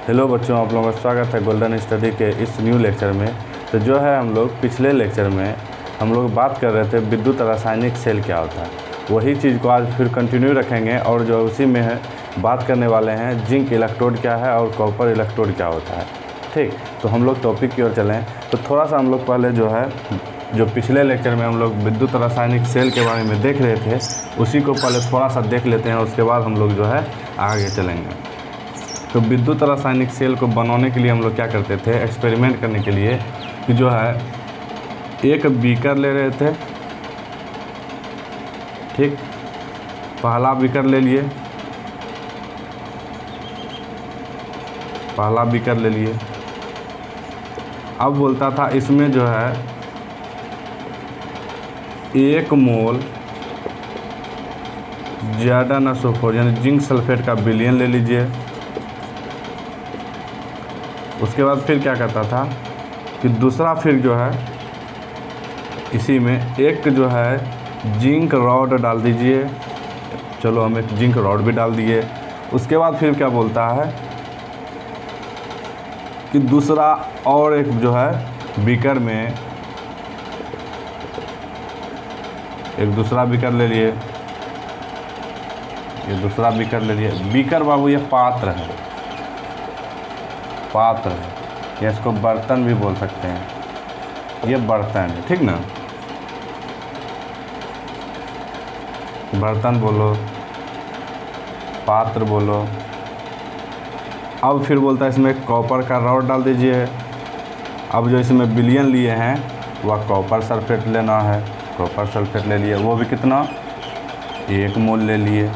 Hello बच्चों, आप लोगों का स्वागत है गोल्डन स्टडी के इस न्यू लेक्चर में। तो जो है हम लोग पिछले लेक्चर में हम लोग बात कर रहे थे विद्युत रासायनिक सेल क्या होता है। वही चीज़ को आज फिर कंटिन्यू रखेंगे और जो उसी में है बात करने वाले हैं जिंक इलेक्ट्रोड क्या है और कॉपर इलेक्ट्रोड क्या होता है। ठीक, तो हम लोग टॉपिक की ओर चलें। तो थोड़ा सा हम लोग पहले जो पिछले लेक्चर में हम लोग विद्युत रासायनिक सेल के बारे में देख रहे थे उसी को पहले थोड़ा सा देख लेते हैं, उसके बाद हम लोग जो है आगे चलेंगे। तो विद्युत रासायनिक सेल को बनाने के लिए हम लोग क्या करते थे, एक्सपेरिमेंट करने के लिए कि जो है एक बीकर ले रहे थे। ठीक, पहला बीकर ले लिए, अब बोलता था इसमें जो है 1 मोल ZnSO4 यानी जिंक सल्फेट का विलयन ले लीजिए। उसके बाद फिर क्या करता था कि दूसरा फिर जो है इसी में एक जो है जिंक रॉड डाल दीजिए। चलो हम एक जिंक रॉड भी डाल दिए। उसके बाद फिर क्या बोलता है कि दूसरा और एक जो है बीकर में एक दूसरा बीकर ले लिए, ये दूसरा बीकर ले लिए। बीकर बाबू ये पात्र है, या इसको बर्तन भी बोल सकते हैं। ये बर्तन है, ठीक ना, बर्तन बोलो, पात्र बोलो। अब फिर बोलता है इसमें कॉपर का रॉड डाल दीजिए। अब जो इसमें विलयन लिए हैं वह कॉपर सल्फेट लेना है, कॉपर सल्फेट ले लिए, वो भी कितना 1 मोल ले लिए।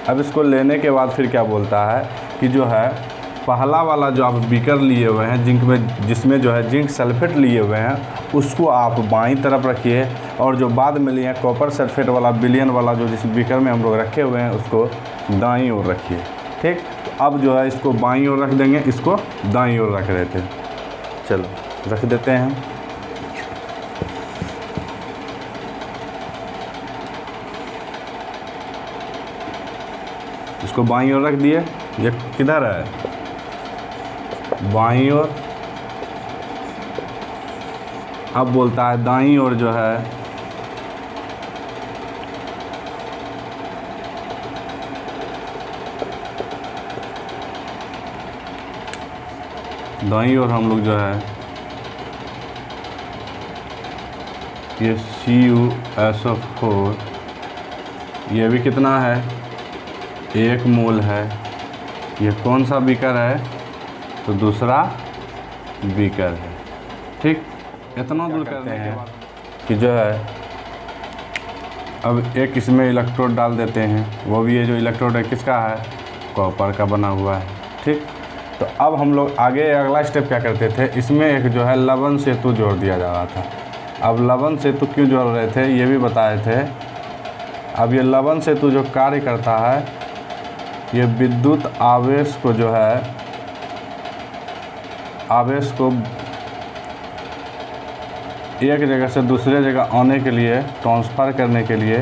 अब इसको लेने के बाद फिर क्या बोलता है कि जो है पहला वाला जो आप बीकर लिए हुए हैं जिंक में, जिसमें जो है जिंक सल्फेट लिए हुए हैं, उसको आप बाईं तरफ रखिए और जो बाद में लिए हैं कॉपर सल्फेट वाला विलयन वाला जो जिस बीकर में हम लोग रखे हुए हैं उसको दाईं ओर रखिए। ठीक, अब जो है इसको बाईं ओर रख देंगे, इसको दाईं ओर रख देते हैं। चलो रख देते हैं। इसको बाईं ओर रख दिए। ये किधर है, बाईं ओर। अब बोलता है दाईं ओर जो है दाईं ओर हम लोग जो है ये CuSO4, ये भी कितना है 1 मोल है। ये कौन सा बीकर है, तो दूसरा बीकर है। ठीक, इतना दूर करने के बाद कि जो है अब एक इसमें इलेक्ट्रोड डाल देते हैं। वो भी ये जो इलेक्ट्रोड है किसका है, कॉपर का बना हुआ है। ठीक, तो अब हम लोग आगे अगला स्टेप क्या करते थे, इसमें एक जो है लवण सेतु जोड़ दिया जा रहा था। अब लवण सेतु क्यों जोड़ रहे थे ये भी बताए थे। अब ये लवण सेतु जो कार्य करता है, ये विद्युत आवेश को जो है आवेश को एक जगह से दूसरे जगह आने के लिए, ट्रांसफ़र करने के लिए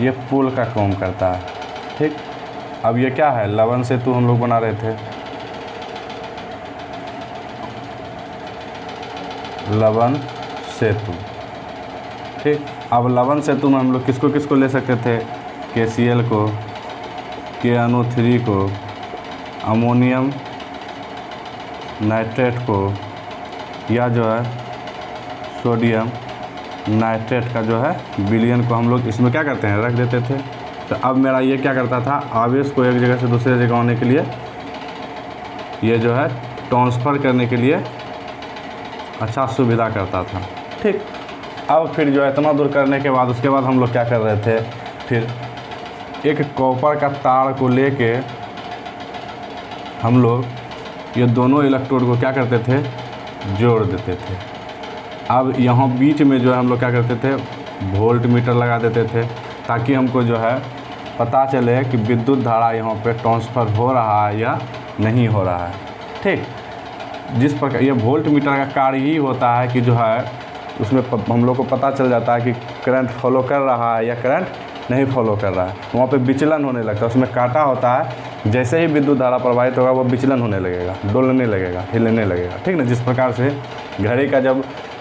ये पुल का काम करता है। ठीक, अब ये क्या है, लवण सेतु हम लोग बना रहे थे। लवण सेतु। ठीक, अब लवण सेतु में हम लोग किसको किसको ले सकते थे, KCl को, KNO3 को, अमोनियम नाइट्रेट को, या जो है सोडियम नाइट्रेट का जो है विलयन को हम लोग इसमें क्या करते हैं, रख देते थे। तो अब मेरा ये क्या करता था, आवेश को एक जगह से दूसरे जगह आने के लिए, ये जो है ट्रांसफ़र करने के लिए अच्छा सुविधा करता था। ठीक, अब फिर जो है इतना दूर करने के बाद उसके बाद हम लोग क्या कर रहे थे, फिर एक कॉपर का तार को लेके हम लोग ये दोनों इलेक्ट्रोड को क्या करते थे, जोड़ देते थे। अब यहाँ बीच में जो है हम लोग क्या करते थे, वोल्ट मीटर लगा देते थे ताकि हमको जो है पता चले कि विद्युत धारा यहाँ पे ट्रांसफ़र हो रहा है या नहीं हो रहा है। ठीक, जिस प्रकार ये वोल्ट मीटर का कार्य ही होता है कि जो है उसमें हम लोग को पता चल जाता है कि करंट फॉलो कर रहा है या करंट नहीं फॉलो कर रहा है, वहाँ पे विचलन होने लगता है, उसमें कांटा होता है, जैसे ही विद्युत धारा प्रवाहित होगा वो विचलन होने लगेगा, डोलने लगेगा, हिलने लगेगा, ठीक ना। जिस प्रकार से घड़ी का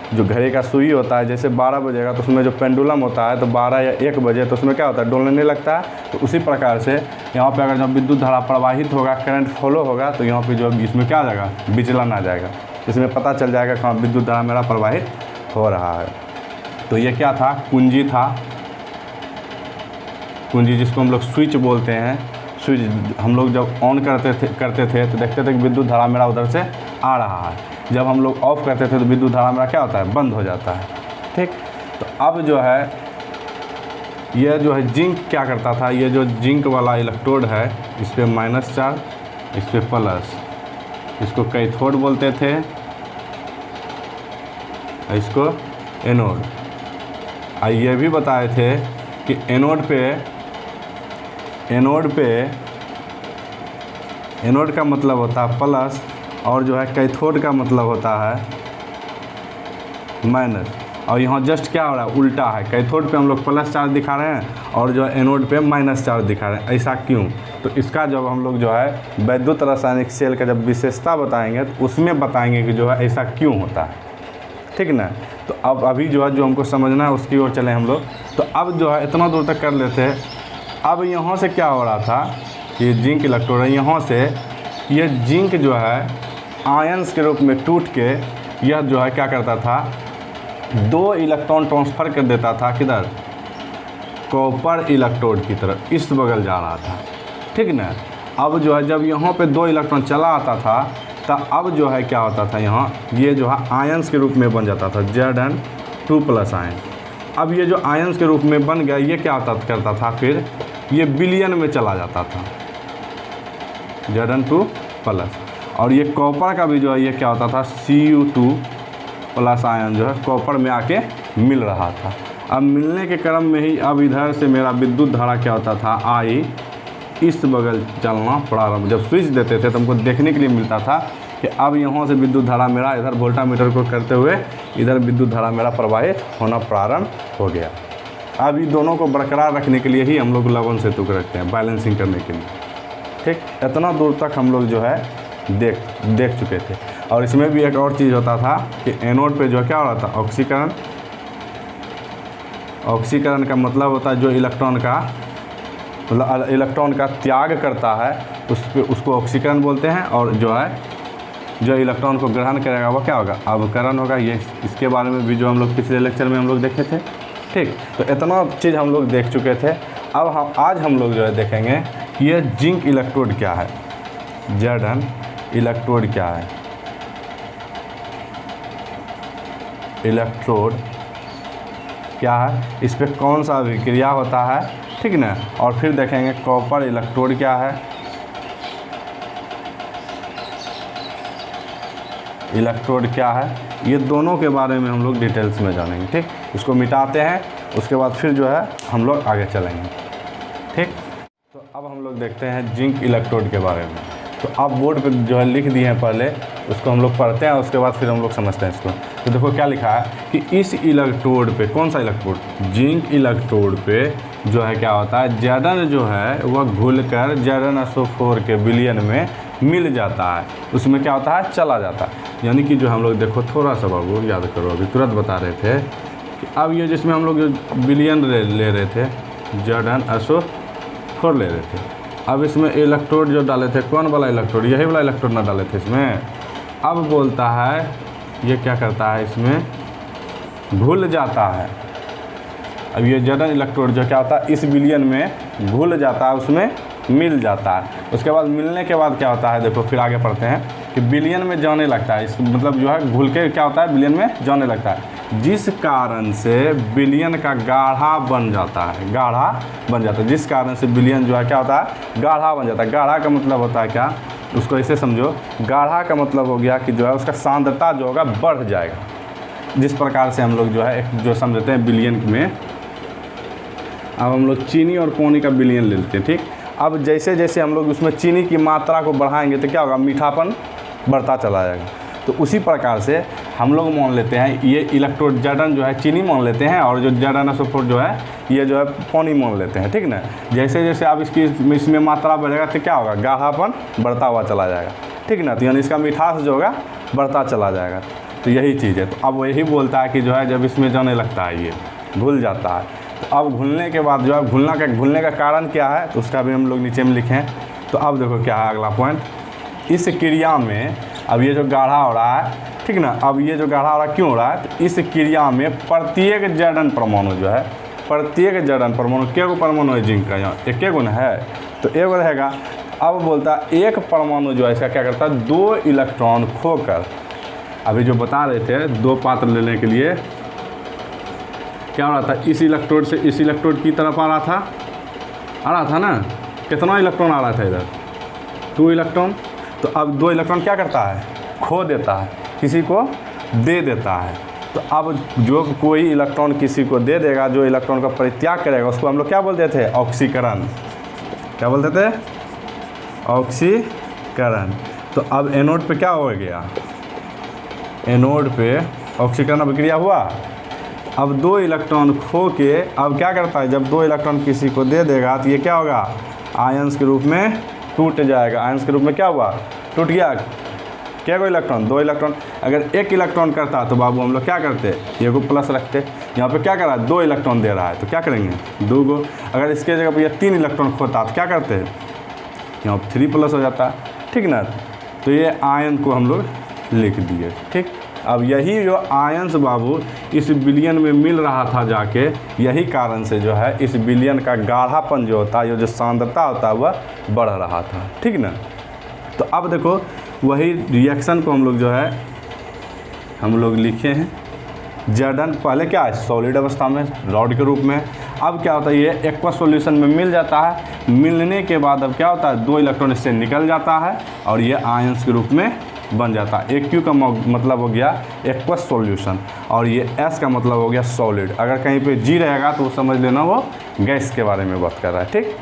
जो घड़ी का सुई होता है, जैसे 12 बजेगा तो उसमें जो पेंडुलम होता है तो 12 या 1 बजे तो उसमें क्या होता है, डोलने लगता है। तो उसी प्रकार से यहाँ पे अगर जब विद्युत धारा प्रवाहित होगा, करंट फॉलो होगा, तो यहाँ पे जो इसमें क्या आ जाएगा, विचलन आ जाएगा। इसमें पता चल जाएगा कहाँ विद्युत धारा मेरा प्रवाहित हो रहा है। तो ये क्या था, कुंजी था, कुंजी जिसको हम लोग स्विच बोलते हैं। स्विच हम लोग जब ऑन करते थे तो देखते थे कि विद्युत धारा मेरा उधर से आ रहा है। जब हम लोग ऑफ़ करते थे तो विद्युत धारा मेरा क्या होता है, बंद हो जाता है, ठीक। तो अब जो है ये जो है जिंक क्या करता था, ये जो जिंक वाला इलेक्ट्रोड है, इस पर माइनस चार्ज, इस पर प्लस, इसको कैथोड बोलते थे, इसको एनोड। ये भी बताए थे कि एनोड का मतलब होता है प्लस, और जो है कैथोड का मतलब होता है माइनस। और यहाँ जस्ट क्या हो रहा है, उल्टा है, कैथोड पे हम लोग प्लस चार्ज दिखा रहे हैं और जो है एनोड पे माइनस चार्ज दिखा रहे हैं। ऐसा क्यों? तो इसका जब हम लोग जो है वैद्युत रासायनिक सेल का जब विशेषता बताएंगे तो उसमें बताएंगे कि जो है ऐसा क्यों होता है, ठीक ना। तो अब अभी जो है जो हमको समझना है उसकी ओर चले हम लोग। तो अब जो है इतना दूर तक कर लेते हैं। अब यहाँ से क्या हो रहा था, ये जिंक इलेक्ट्रोड है, यहाँ से ये जिंक जो है आयंस के रूप में टूट के यह जो है क्या करता था, 2 इलेक्ट्रॉन ट्रांसफ़र कर देता था, किधर, कॉपर इलेक्ट्रोड की तरफ, इस बगल जा रहा था, ठीक ना। अब जो है जब यहाँ पे 2 इलेक्ट्रॉन चला आता था तब अब जो है क्या होता था, यहाँ ये जो है आयंस के रूप में बन जाता था, Zn2+ आयन। अब ये जो आयंस के रूप में बन गया, ये क्या करता था, फिर ये बिलियन में चला जाता था, Zn2+। और ये कॉपर का भी जो है ये क्या होता था, Cu2+ आयन जो है कॉपर में आके मिल रहा था। अब मिलने के क्रम में ही अब इधर से मेरा विद्युत धारा क्या होता था, आई इस बगल चलना प्रारंभ। जब स्विच देते थे तो हमको देखने के लिए मिलता था कि अब यहाँ से विद्युत धारा मेरा इधर वोल्टामीटर को करते हुए इधर विद्युत धारा मेरा प्रवाहित होना प्रारंभ हो गया। अब ये दोनों को बरकरार रखने के लिए ही हम लोग लवन सेतु रखते हैं, बैलेंसिंग करने के लिए, ठीक। इतना दूर तक हम लोग जो है देख चुके थे। और इसमें भी एक और चीज़ होता था कि एनोड पे जो क्या हो रहा था, ऑक्सीकरण। ऑक्सीकरण का मतलब होता है जो इलेक्ट्रॉन का त्याग करता है उसको ऑक्सीकरण बोलते हैं, और जो इलेक्ट्रॉन को ग्रहण करेगा वो क्या होगा, अवकरण होगा। ये इसके बारे में भी जो हम लोग पिछले लेक्चर में हम लोग देखे थे, ठीक। तो इतना चीज़ हम लोग देख चुके थे। अब आज हम लोग जो है देखेंगे ये जिंक इलेक्ट्रोड क्या है, Zn इलेक्ट्रोड क्या है, इलेक्ट्रोड क्या है, इस पर कौन सा अभिक्रिया होता है, ठीक ना। और फिर देखेंगे कॉपर इलेक्ट्रोड क्या है, इलेक्ट्रोड क्या है, ये दोनों के बारे में हम लोग डिटेल्स में जानेंगे, ठीक। इसको मिटाते हैं, उसके बाद फिर जो है हम लोग आगे चलेंगे, ठीक। तो अब हम लोग देखते हैं जिंक इलेक्ट्रोड के बारे में। तो आप बोर्ड पे जो है लिख दिए हैं, पहले उसको हम लोग पढ़ते हैं, उसके बाद फिर हम लोग समझते हैं इसको। तो देखो क्या लिखा है कि इस इलेक्ट्रोड पे, कौन सा इलेक्ट्रोड, जिंक इलेक्ट्रोड पे जो है क्या होता है, Zn जो है वह घुलकर Zn4 के विलयन में मिल जाता है, उसमें क्या होता है, चला जाता है। यानी कि जो हम लोग देखो थोड़ा सा बाबू याद करो, अभी तुरंत बता रहे थे कि अब ये जिसमें हम लोग जो विलयन ले रहे थे, Zn4 ले रहे थे, अब इसमें इलेक्ट्रोड जो डाले थे, कौन वाला इलेक्ट्रोड, यही वाला इलेक्ट्रोड ना डाले थे इसमें। अब बोलता है ये क्या करता है, इसमें घुल जाता है। अब ये Zn इलेक्ट्रोड जो क्या होता है, इस विलयन में घुल जाता है, उसमें मिल जाता है। उसके बाद मिलने के बाद क्या होता है, देखो फिर आगे पढ़ते हैं कि विलयन में जाने लगता है। इस मतलब जो है घुल के क्या होता है, विलयन में जाने लगता है, जिस कारण से विलयन का गाढ़ा बन जाता है, गाढ़ा बन जाता है। जिस कारण से विलयन जो है क्या होता है, गाढ़ा बन जाता है। गाढ़ा का मतलब होता है क्या, उसको ऐसे समझो, गाढ़ा का मतलब हो गया कि जो है उसका सांद्रता जो होगा बढ़ जाएगा। जिस प्रकार से हम लोग जो है एक जो समझते हैं विलयन में, अब हम लोग चीनी और पानी का विलयन ले लेते हैं, ठीक। अब जैसे जैसे हम लोग उसमें चीनी की मात्रा को बढ़ाएंगे तो क्या होगा, मीठापन बढ़ता चला जाएगा। तो उसी प्रकार से हम लोग मान लेते हैं ये इलेक्ट्रोड Zn जो है चीनी मान लेते हैं, और जो ZnSO4 जो है ये जो है पानी मान लेते हैं, ठीक ना। जैसे जैसे आप इसमें मात्रा बढ़ेगा तो क्या होगा, गाढ़ापन बढ़ता हुआ चला जाएगा, ठीक ना। तो यानी इसका मिठास जो होगा बढ़ता चला जाएगा। तो यही चीज़ है। तो अब वही बोलता है कि जो है जब इसमें जाने लगता है ये घुल जाता है, तो अब घुलने के बाद जो है घुलने का कारण क्या है, तो उसका भी हम लोग नीचे में लिखें। तो अब देखो क्या है अगला पॉइंट, इस क्रिया में अब ये जो गाढ़ा हो रहा है, ठीक ना। अब ये जो गाढ़ा हो रहा है क्यों हो रहा है, तो इस क्रिया में प्रत्येक Zn परमाणु जो है, प्रत्येक Zn परमाणु, क्या को परमाणु है जिंक का, यहाँ एक गुण है तो एक रहेगा। अब बोलता है एक परमाणु जो है इसका क्या करता है, 2 इलेक्ट्रॉन खोकर, अभी जो बता रहे थे 2 पात्र लेने के लिए क्या हो रहा था, इस इलेक्ट्रोड से इस इलेक्ट्रोड की तरफ आ रहा था ना। कितना इलेक्ट्रॉन आ रहा था इधर, 2 इलेक्ट्रॉन। तो अब 2 इलेक्ट्रॉन क्या करता है, खो देता है, किसी को दे देता है। तो अब जो कोई इलेक्ट्रॉन किसी को दे देगा, जो इलेक्ट्रॉन का परित्याग करेगा, उसको हम लोग क्या बोलते थे, ऑक्सीकरण। क्या बोलते थे, ऑक्सीकरण। तो अब एनोड पे क्या हो गया, एनोड पे ऑक्सीकरण अभिक्रिया हुआ। अब 2 इलेक्ट्रॉन खो के अब क्या करता है, जब 2 इलेक्ट्रॉन किसी को दे देगा तो ये क्या होगा, आयंस के रूप में टूट जाएगा। आयंस के रूप में क्या हुआ, टूट गया। क्या को इलेक्ट्रॉन, 2 इलेक्ट्रॉन। अगर 1 इलेक्ट्रॉन करता तो बाबू हम लोग क्या करते, ये को प्लस रखते। यहाँ पे क्या कर रहा है, 2 इलेक्ट्रॉन दे रहा है तो क्या करेंगे, 2 गो। अगर इसके जगह पर ये 3 इलेक्ट्रॉन खोता तो क्या करते, यहाँ 3 प्लस हो जाता, ठीक ना। तो ये आयन को हम लोग लिख दिए, ठीक। अब यही जो आयंस बाबू इस विलयन में मिल रहा था जाके, यही कारण से जो है इस विलयन का गाढ़ापन जो होता है, ये जो सांद्रता होता है वह बढ़ रहा था, ठीक ना। तो अब देखो वही रिएक्शन को हम लोग जो है हम लोग लिखे हैं। Zn पहले क्या है, सॉलिड अवस्था में रॉड के रूप में। अब क्या होता है, ये एक्वस सॉल्यूशन में मिल जाता है। मिलने के बाद अब क्या होता है, 2 इलेक्ट्रॉन इससे निकल जाता है और ये आयंस के रूप में बन जाता है। AQ का मतलब हो गया एक्वस सॉल्यूशन, और ये S का मतलब हो गया सॉलिड। अगर कहीं पे G रहेगा तो वो समझ लेना वो गैस के बारे में बात कर रहा है, ठीक।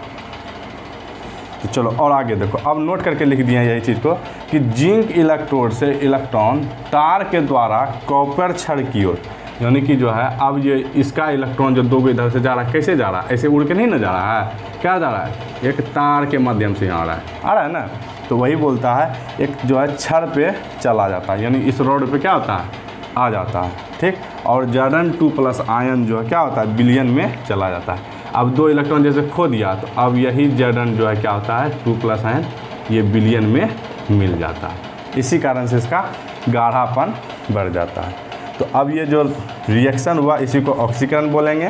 तो चलो और आगे देखो, अब नोट करके लिख दिया यही चीज़ को कि जिंक इलेक्ट्रोड से इलेक्ट्रॉन तार के द्वारा कॉपर छड़ की ओर, यानी कि जो है अब ये इसका इलेक्ट्रॉन जो 2 को इधर से जा रहा है, कैसे जा रहा है, ऐसे उड़ के नहीं ना जा रहा है, क्या जा रहा है, एक तार के माध्यम से यहाँ आ रहा है ना। तो वही बोलता है एक जो है छड़ पे चला जाता है, यानी इस रोड पे क्या होता है, आ जाता है, ठीक। और Zn2+ आयन जो है क्या होता है, विलयन में चला जाता है। अब 2 इलेक्ट्रॉन जैसे खो दिया तो अब यही Zn जो है क्या होता है, 2+ आयन ये विलयन में मिल जाता है। इसी कारण से इसका गाढ़ापन बढ़ जाता है। तो अब ये जो रिएक्शन हुआ इसी को ऑक्सीकरण बोलेंगे,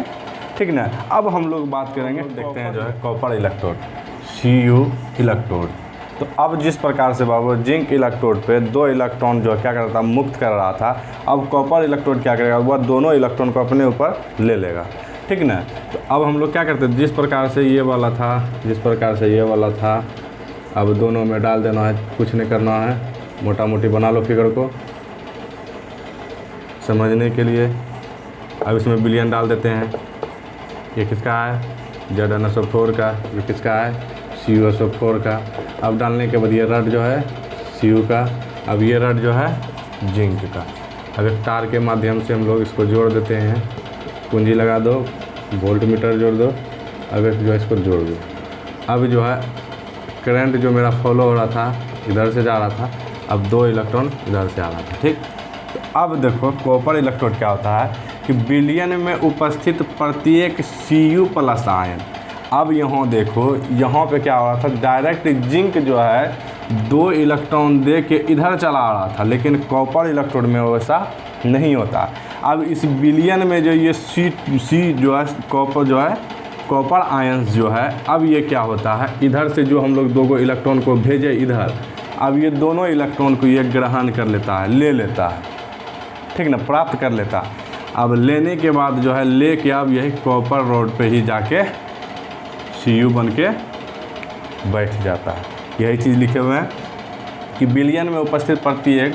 ठीक ना। अब हम लोग बात करेंगे, देखते हैं जो है कॉपर इलेक्ट्रोड, Cu इलेक्ट्रोड। तो अब जिस प्रकार से बाबू जिंक इलेक्ट्रोड पे 2 इलेक्ट्रॉन जो क्या करता मुक्त कर रहा था, अब कॉपर इलेक्ट्रोड क्या करेगा, वह दोनों इलेक्ट्रॉन को अपने ऊपर ले लेगा, ठीक ना। तो अब हम लोग क्या करते हैं, जिस प्रकार से ये वाला था, जिस प्रकार से ये वाला था, अब दोनों में डाल देना है, कुछ नहीं करना है, मोटा मोटी बना लो फिगर को समझने के लिए। अब इसमें विलयन डाल देते हैं, ये किसका है, ZnSO4 का, ये किसका है, CuSO4 का। अब डालने के बाद ये रड जो है Cu का, अब ये रड जो है जिंक का। अब एक तार के माध्यम से हम लोग इसको जोड़ देते हैं, कुंजी लगा दो, वोल्ट मीटर जोड़ दो, अब एक जो है इसको जोड़ दो। अब जो है करंट जो मेरा फॉलो हो रहा था, इधर से जा रहा था, अब 2 इलेक्ट्रॉन इधर से आ रहा था, ठीक। तो अब देखो कॉपर इलेक्ट्रोड क्या होता है कि विलयन में उपस्थित प्रत्येक Cu+ आयन, अब यहाँ देखो यहाँ पे क्या हो रहा था, डायरेक्ट जिंक जो है 2 इलेक्ट्रॉन दे के इधर चला आ रहा था, लेकिन कॉपर इलेक्ट्रोड में वैसा नहीं होता। अब इस विलयन में जो ये सी जो है कॉपर जो है कॉपर आयंस जो है, अब ये क्या होता है, इधर से जो हम लोग 2 इलेक्ट्रॉन को भेजे इधर, अब ये दोनों इलेक्ट्रॉन को ये ग्रहण कर लेता है, ले लेता है, ठीक ना, प्राप्त कर लेता है। अब लेने के बाद जो है लेके अब यही कॉपर रोड पे ही जाके Cu बन के बैठ जाता है। यही चीज़ लिखे हुए हैं कि विलयन में उपस्थित प्रत्येक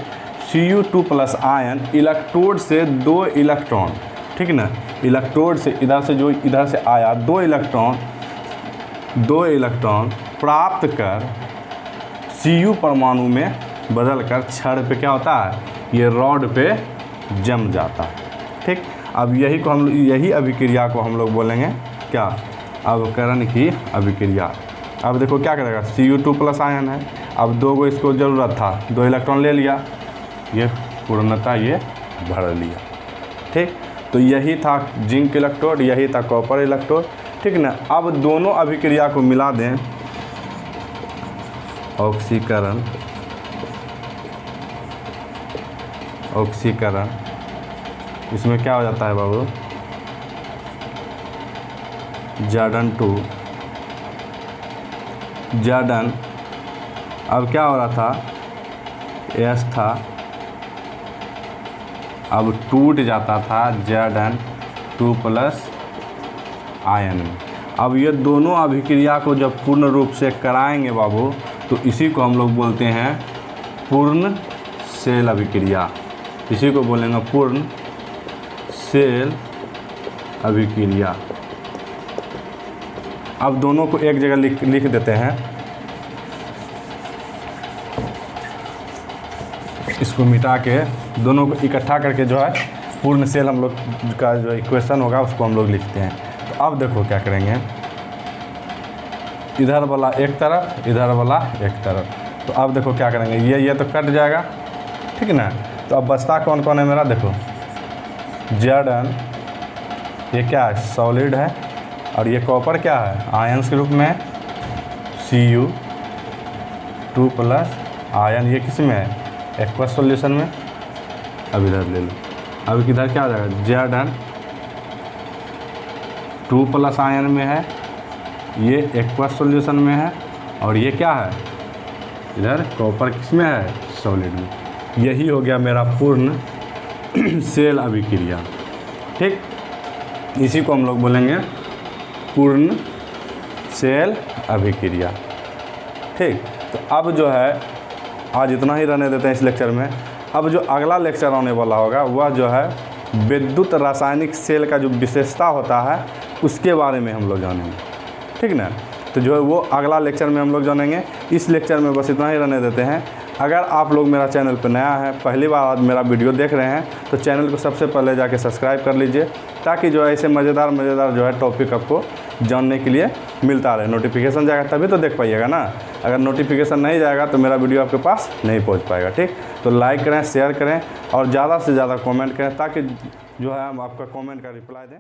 Cu2+ आयन इलेक्ट्रोड से 2 इलेक्ट्रॉन, ठीक ना, इलेक्ट्रोड से इधर से जो इधर से आया 2 इलेक्ट्रॉन प्राप्त कर Cu परमाणु में बदल कर छड़ पे क्या होता है, ये रॉड पे जम जाता है। ठीक, अब यही अभिक्रिया को हम लोग बोलेंगे क्या, अवकरण की अभिक्रिया। अब देखो क्या करेगा, Cu2+ आयन है, अब 2 को इसको ज़रूरत था, 2 इलेक्ट्रॉन ले लिया, ये पूर्णतः ये भर लिया। ठीक, तो यही था जिंक इलेक्ट्रोड, यही था कॉपर इलेक्ट्रोड। ठीक ना, अब दोनों अभिक्रिया को मिला दें, ऑक्सीकरण, ऑक्सीकरण, इसमें क्या हो जाता है बाबू, Zn2, Zn, अब क्या हो रहा था, S था, अब टूट जाता था Zn2+ आयन में। अब ये दोनों अभिक्रिया को जब पूर्ण रूप से कराएंगे बाबू, तो इसी को हम लोग बोलते हैं पूर्ण सेल अभिक्रिया। इसी को बोलेंगे पूर्ण सेल अभिक्रिया। अब दोनों को एक जगह लिख देते हैं, इसको मिटा के दोनों को इकट्ठा करके जो है पूर्ण सेल हम लोग का जो इक्वेशन होगा उसको हम लोग लिखते हैं। तो अब देखो क्या करेंगे, इधर वाला एक तरफ, इधर वाला एक तरफ, तो अब देखो क्या करेंगे, ये तो कट जाएगा। ठीक ना, तो अब बचता कौन कौन है मेरा, देखो Zn, ये क्या है, सॉलिड है, और ये कॉपर क्या है, आयंस के रूप में Cu2+ आयन, ये किस में है, एक्वस सॉल्यूशन में। अब इधर ले लो, अब किधर क्या आ जाएगा, Zn2+ आयन में है, ये एक्वस सॉल्यूशन में है, और ये क्या है, इधर कॉपर किस में है, सॉलिड में। यही हो गया मेरा पूर्ण सेल अभिक्रिया। ठीक, इसी को हम लोग बोलेंगे पूर्ण सेल अभिक्रिया। ठीक, तो अब जो है आज इतना ही रहने देते हैं इस लेक्चर में। अब जो अगला लेक्चर आने वाला होगा वह जो है विद्युत रासायनिक सेल का जो विशेषता होता है उसके बारे में हम लोग जानेंगे। ठीक ना, तो जो है वो अगला लेक्चर में हम लोग जानेंगे। इस लेक्चर में बस इतना ही रहने देते हैं। अगर आप लोग मेरा चैनल पर नया है, पहली बार आज मेरा वीडियो देख रहे हैं, तो चैनल को सबसे पहले जाके सब्सक्राइब कर लीजिए, ताकि जो है ऐसे मज़ेदार जो है टॉपिक आपको जानने के लिए मिलता रहे। नोटिफिकेशन जाएगा तभी तो देख पाइएगा ना, अगर नोटिफिकेशन नहीं जाएगा तो मेरा वीडियो आपके पास नहीं पहुंच पाएगा। ठीक, तो लाइक करें, शेयर करें और ज़्यादा से ज़्यादा कमेंट करें, ताकि जो है हम आपका कमेंट का रिप्लाई दें।